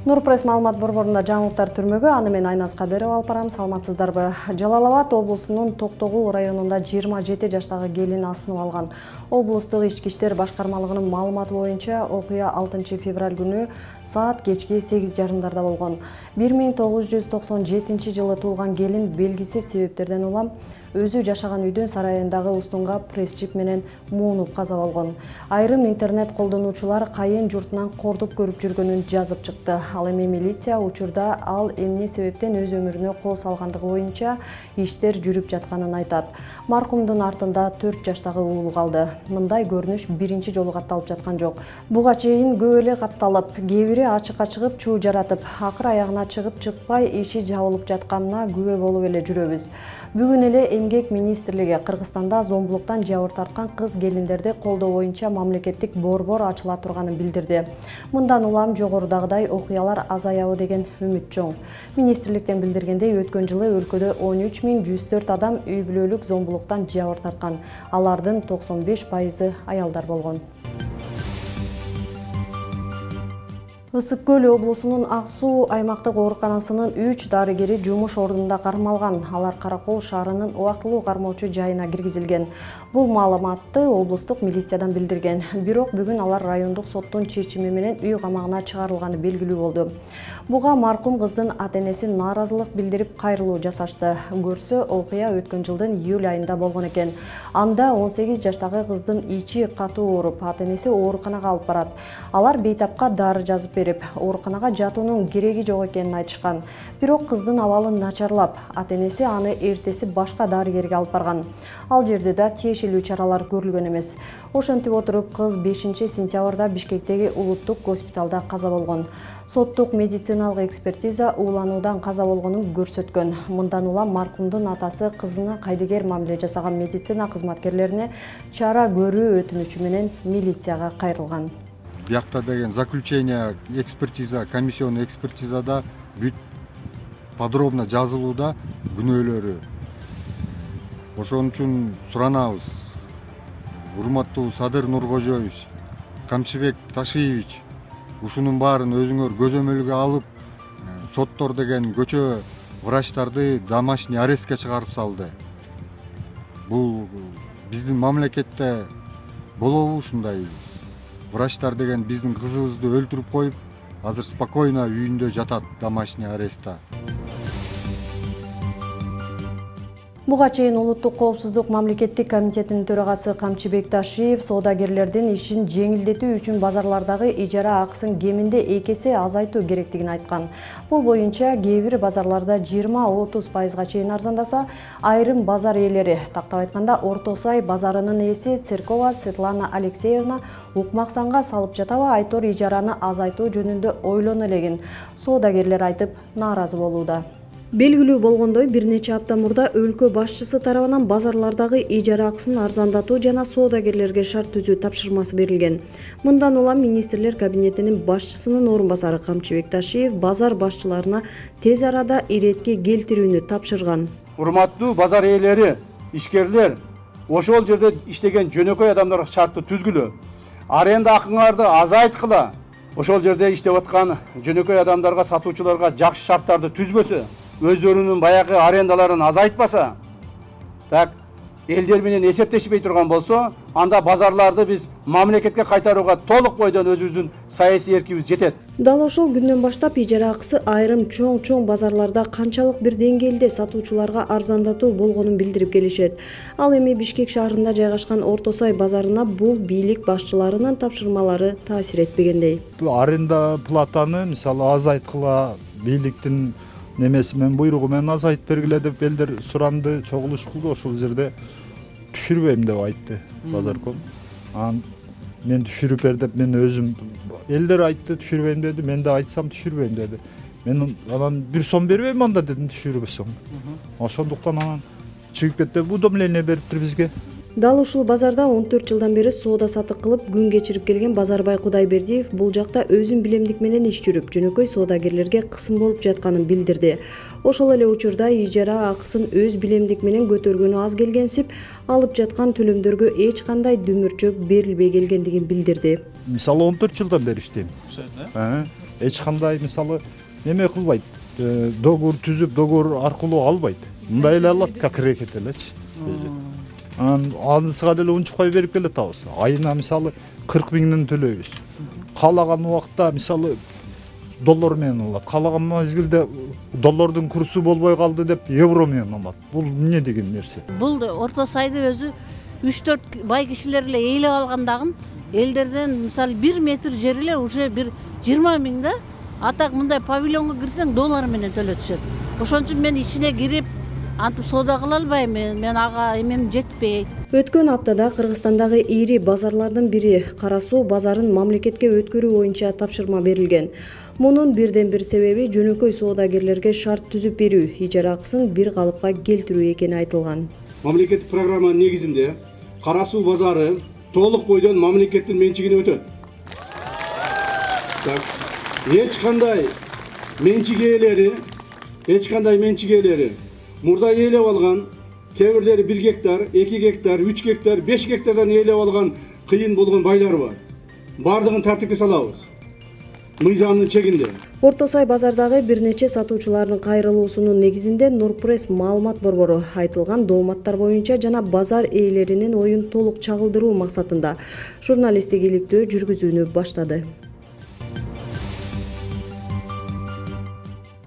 Нурпресс маалымат борборунда жаңылыктар түрмөгү, аны мен Айназ Кадыров алып барам. Саламатсыздарбы? Жалал Абад облусунун Токтогул районунда 27 жаштагы келин асынып алган. Облустук ички иштер башкармалыгынын маалыматы боюнча окуя 6 февраль күнү саат кечки 8:30 болгон. 1997 жылы туулган келин белгисиз себептерден улам өзү жашаган үйдүн сарайындагы устунга пресс-чип менен муунуп каза болгон. Айрым интернет колдонуучулар кайын журтунан кордуп көрүп жүргөнүн жазып чыкты. Ал эми милиция учурда ал эмне себептен өз өмүрүнө кол салгандыгы боюнча иштер жүрүп жатканын айтат. Маркумдун артында 4 жаштагы уулу калды. Мындай көрүнүш биринчи жолу катталып жаткан жок. Буга чейин көп эле катталып, кээ бири ачыкка чыгып чуу жаратып, акыр аягына чыгып чыкпай иши жабылып жатканына күбө болуп эле жүрөбүз. Бүгүн эле Эмгек министрлиги Кыргызстанда зомбулуктан жабыр тарткан кыз келиндерди колдоо боюнча мамлекеттик борбор ачыла турганын билдирди. Мындан улам жогорудагыдай окуялар азаябы деген үмүт чоң. Министрликтен билдиргендей, өткөн жылы өлкөдө 13.104 адам үй бүлөлүк зомбулуктан жабыр тарткан. Алардын 95% аялдар болгон. Ысык Көл облусунун Ак Суу аймактык ооруканасынын 3 дарыгери жумуш ордунда кармалган. Алар Каракол шаарынын убактылуу кармоочу жайына киргизилген. Бул маалыматты облустук милициядан билдирген. Бирок бүгүн алар райондук соттун чечими менен үй камагына чыгарылганы белгилүү болду. Буга маркум кыздын ата-энеси нааразылык билдирип кайрылуу жасашты. Көрсө, окуя өткөн жылдын июль айында болгон экен. Анда 18 жаштагы кыздын ичи катуу ооруп, ата-энеси ооруканага алып барат. Алар бейтапка дары жазып берип, ооруканага жатуунун кереги жок экенин айтышкан. Бирок кыздын абалы начарлап, ата-энеси аны эртеси башка дарыгерге алып барган. Ал жерде да тиешелүү чаралар көрүлгөн эмес. Ошентип отуруп, кыз 5 сентябрда Бишкектеги улуттук госпиталда каза болгон. Соттук медициналык экспертиза уулануудан каза болгонун көрсөткөн. Мындан улам маркумдун атасы кызына кайдыгер мамиле жасаган медицина кызматкерлерине чара көрүү өтүнүчү менен милицияга кайрылган. Биякта деген заключение экспертиза, комиссионный экспертизада бүт подробно жазылууда күнөөлөрү. Ошон үчүн суранабыз. Урматтуу Садыр Нуркожоевич, Камчыбек Ташиевич, ушунун баарын өзүңөр көзөмөлгө алып, соттор деген көчө врачтарды домашний арестке чыгарып салды. Бул биздин мамлекетте болобу ушундай? Врачтар деген биздин кызыбызды өлтүрүп коюп, азыр спокойно үйүндө жатат домашний арестта. Буга чейин Улуттук коопсуздук мамлекеттик комитетинин төрагасы Камчыбек Ташиев соодагерлердин ишин жеңилдетүү үчүн базарлардагы ижара акысын кеминде 2 эсе азайтуу керектигин айткан. Бул боюнча кээ бир базарларда 20-30% чейин арзандаса, айрым базар ээлери, тактап айтканда Орто Сай базарынын ээси Церкова Светлана Алексеевна укмаксанга салып жатабы айтор ижараны азайтуу жөнүндө ойлоно элегин соодагерлер айтып нааразы болууда. Белгилүү болгондой, бир нече апта мурда өлкө башчысы тарабынан базарлардагы ижара акысын арзандатуу жана соодагерлерге шарт түзүү тапшырмасы берилген. Мындан улам министрлер кабинетинин башчысынын орун басары Камчыбек Ташиев базар башчыларына тез арада иретке келтирүүнү тапшырган. Урматтуу базар ээлери, ишкерлер, ошол жерде иштеген жөнөкөй адамдарга шартты түзгүлө. Аренда акыңарды азайткыла. Ошол жерде иштеп аткан жөнөкөй адамдарга, сатуучуларга жакшы шарттарды түзбөсө, өздөрүнүн баягы арендаларын азайтпаса, так элдер менен эсептешпей турган болсо, анда базарларды биз мамлекетке кайтарууга толук бойдон өзүбүздүн саясий эркибиз жетет. Дал ошол күндөн баштап ижара акысы айрым чоң базарларда канчалык бир деңгээлде сатуучуларга арзандатуу болгонун билдирип келишет. Ал эми Бишкек шаарында жайгашкан Орто Сай базарына бул бийлик башчыларынын тапшырмалары таасир этпегендей. Аренда платаны мисалы азайткыла, бийликтин немеси менен буйругу менен азайтып бергиле деп элдер суранды, чогулуш кылды. Ошол жерде түшүрбөйм деп айтты базарком. Мен түшүрүп бер деп мен өзүм элдер айтты түшүрбөйм деди, мен да айтсам түшүрбөйм деди. Мен анан 1 сом бербейм анда дедим түшүрбөсөң. Ошондуктан анан чыгып кетти, уведомление бериптир бизге. Дал ушул базарда 14 жылдан бери соода сатык кылып күн кечирип келген Базарбай Кудайбердиев бул жакта өзүн билемдик менен иш жүрүп, жөнөкөй соодагерлерге кысым болуп жатканын билдирди. Ошол эле учурда ижара акысын өз билемдик менен көтөргөнү аз келгенсип, алып жаткан төлөмдөргө эч кандай дүмүрчөк берилбей келгендигин билдирди. Мисалы 14 жылдан бери иштейм. Эч кандай мисалы неме кылбайт. Договор түзүп, договор аркылуу албайт. Мындай эле алат, как рекет элечи. Анысыга деле унчукпай берип келатабыз. Айына мисалы 40 миңден төлөйбүз. Каалаган убакта мисалы доллар менен алат. Каалаган мезгилде доллардын курсу болбой калды деп евро менен алат. Бул эмне деген нерсе? Бул орто сайды өзү 3-4 бай кишилер эле ээлеп алгандагын элдерден мисалы 1 метр жер эле уже бир 20 миң да. Атак мындай павильонго кирсең доллар менен төлөтүшөт. Ошон үчүн мен ичине кирип антип соода кыла албайм, мен ага эмем жетпейт. Өткөн аптада Кыргызстандагы ири базарлардын бири Кара Суу базарын мамлекетке өткөрүү боюнча тапшырма берилген. Мунун бирден бир себеби жөнөкөй соодагерлерге шарт түзүп берүү, ижара акысын бир калыпка келтирүү экени айтылган. Мамлекеттик программанын негизинде Кара Суу базары толук бойдон мамлекеттин менчигине өтөт. Эч кандай менчик ээлери мурда ээлеп алган, кээ бирлери 1 гектар, 2 гектар, 3 гектар, 5 гектардан ээлеп алган кыйын болгон байлар бар. Бардыгын тартипке салабыз. Мыйзамдын чегинде. Орто Сай базардагы бир нече сатуучулардын кайрылуусунун негизинде Нурпресс маалымат борбору айтылган дооматтар боюнча жана базар ээлеринин оюн толук чагылдыруу максатында журналисттик иликтөө жүргүзүүнү баштады.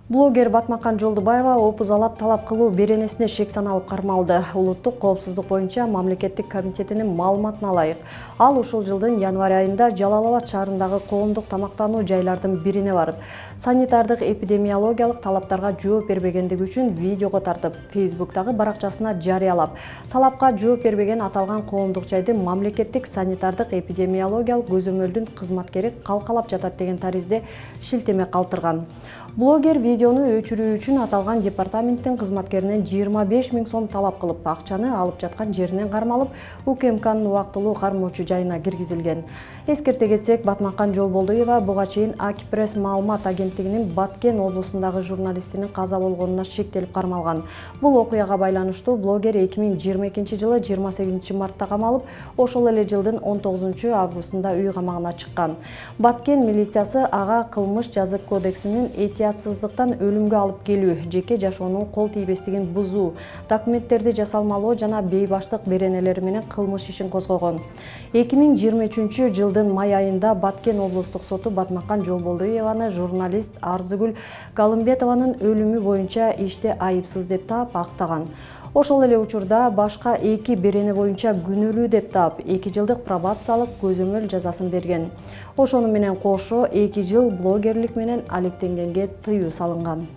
Блогер Батмакан Жолдубаева опузалап талап кылуу беренесине шек саналып кармалды. Улуттук коопсуздук боюнча мамлекеттик комитетинин маалыматына ылайык. Ал ушул жылдын январь айында Жалал Абад шаарындагы коомдук тамактануу жайлардын бирине барып, санитардык эпидемиологиялык талаптарга жооп бербегендиги үчүн видеого тартып, Facebook'тагы баракчасына жарыялап, талапка жооп бербеген аталган коомдук жайды мамлекеттик санитардык эпидемиологиялык көзөмөлдүн кызматкери калкалап жатат деген таризде шилтеме калтырган. Блогер видеону өчүрүү үчүн аталган департаменттин кызматкеринен 25 миң сом талап кылып, акчаны алып жаткан жеринен кармалып, УКМКнын убактылуу кармоочу жайына киргизилген. Эскерте кетсек, Батмакан Жолболдуева буга чейин Акипресс маалымат агенттигинин Баткен облусундагы журналистинин каза болгонуна шектелип кармалган. Бул окуяга байланыштуу блогер 2022 жылы 28 мартта камалып, ошол эле жылдын 19 августунда үй камагына чыккан. Баткен милициясы ага кылмыш жазык кодексинин этиятсыздыктан өлүмгө алып келүү, жеке жашоонун кол тийбестигин бузуу, документтерди жасалмалоо жана бейбаштык беренелери менен кылмыш ишин козгогон. 2023 жылдын май айында Баткен облустук соту Батмакан Жолболдуеваны журналист Арзыгүл Галымбетованын өлүмү боюнча иште айыпсыз деп таап актаган. Ошол эле учурда башка 2 берене боюнча күнөөлүү деп таап 2 жылдык пробациялык көзөмөл жазасын берген. Ошону менен кошо 2 жыл блогерлик менен алектенгенге тыюу салынган.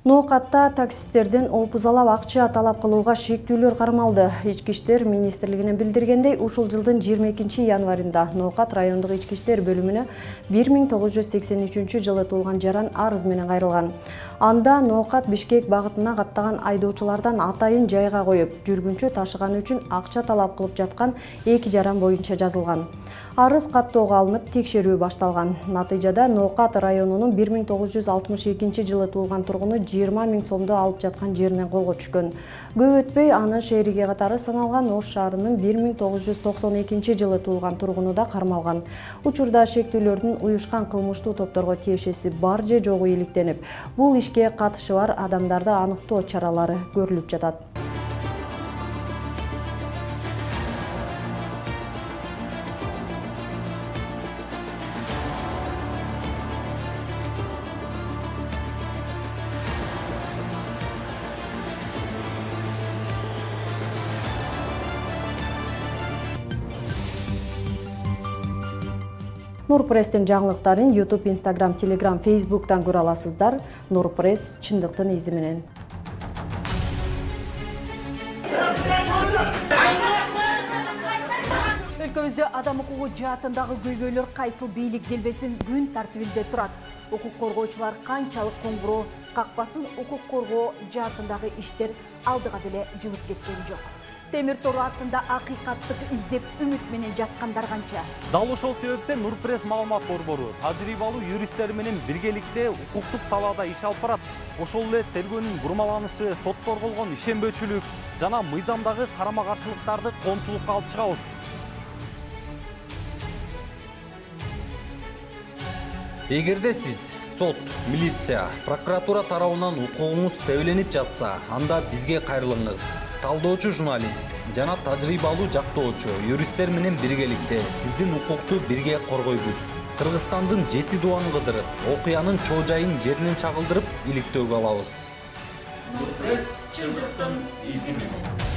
Ноокатта таксисттерден опузалап акча талап кылууга шектүүлөр кармалды. Ички иштер министрлигинен билдиргендей, ушул жылдын 22 январында Ноокат райондук ички иштер бөлүмүнө 1983 жылы туулган жаран арыз менен кайрылган. Анда Ноокат Бишкек багытына каттаган айдоочулардан атайын жайга коюп, жүргүнчү ташыганы үчүн акча талап кылып жаткан 2 жаран боюнча жазылган. Арыз каттоого алынып, текшерүү башталган. Натыйжада Ноокат районунун 1962 жылы туулган тургуну 20 миң сомду алып жаткан жеринен колго түшкөн. Көп өтпөй анын шериги катары саналган Ош шаарынын 1992 жылы туулган тургуну да кармалган. Учурда шектүүлөрдүн уюшкан кылмыштуу топторго тиешеси бар же жогу иликтенип, бул ишке катышы бар адамдарды аныктоо чаралары көрүлүп жатат. Нурпресстин жаңылыктарын YouTube, Instagram, Telegram, Facebooktан көрө аласыздар. Нурпресс чындыктын изи менен. Өлкөбүздө адам укугу жаатындагы көйгөйлөр кайсыл бийлик келбесин күн тартибинде турат. Укук коргоочулар канчалык коңгуроо какпасын, укук коргоо жаатындагы иштер алдыга деле жылып кеткен жок. Темир тору артында акыйкаттык издеп үмүт менен жаткандар канча. Дал ошол себептен Нурпресс маалымат борбору тажрыйбалуу юристтер менен биргеликте укуктук талаада иш алып барат. Ошол эле тергөөнүн бурмаланышы, сотто корголгон ишенбөөчүлүк жана мыйзамдагы карама-каршылыктарды коомчулукка алып чыгабыз. Эгерде сиз сот, милиция, прокуратура тарабынан укугуңуз тебеленип жатса, анда бизге кайрылыңыз. Талдоочу журналист жана тажрыйбалуу жактоочу юристтер менен биргеликте сиздин укукту бирге коргойбуз. Кыргызстандын 7 дубанын кыдырып, окуянын чоо жайын жеринен чагылдырып, иликтөөгө алабыз. Нурпресс чындыктын изи менен.